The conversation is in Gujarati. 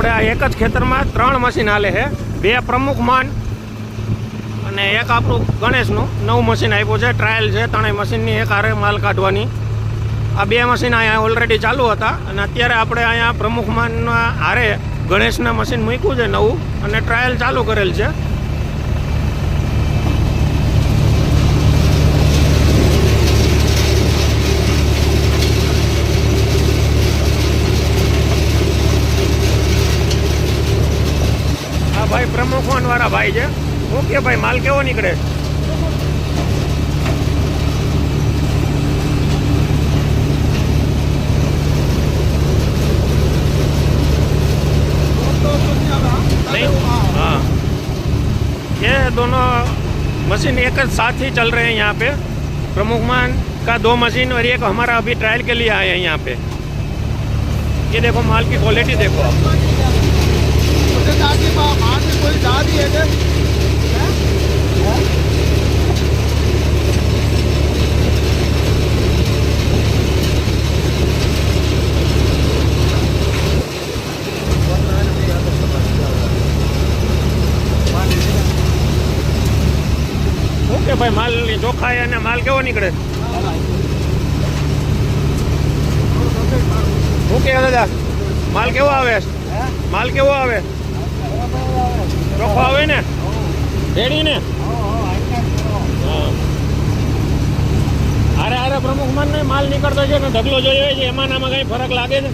આપણે આ એક જ ખેતરમાં 3 મશીન હાલે છે, 2 પ્રમુખ માન અને એક આપણું ગણેશનું નવું મશીન આપ્યું છે, ટ્રાયલ છે. 3 મશીનની એક હારે માલ કાઢવાની. આ 2 મશીન અહીંયા ઓલરેડી ચાલુ હતા અને અત્યારે આપણે અહીંયા પ્રમુખ માનના હારે ગણેશના મશીન મૂક્યું છે નવું અને ટ્રાયલ ચાલુ કરેલ છે. ભાઈ પ્રમુખ માન વાળા ભાઈ છે. ઓકે ભાઈ, માલ કેવો નીકળે? हाँ, ये दोनों मशीन एक साथ ही चल रहे हैं यहाँ पे. प्रमुख मान का 2 मशीन और एक हमारा अभी ट्रायल के लिए आए हैं यहाँ पे. ये देखो माल की क्वालिटी देखो आप. कोई दादी है क्या? ઓકે ભાઈ, માલ ચોખ્ખાય અને માલ કેવો નીકળે? ઓકે દાદા, માલ કેવો આવે? માલ કેવો આવે? ચોખ્ખો આવે ને? રેડી ને? હારે હારે પ્રમુખ માન ને માલ નીકળતો છે ને ઢગલો જોયો છે, એમાં નામાં કઈ ફરક લાગે છે?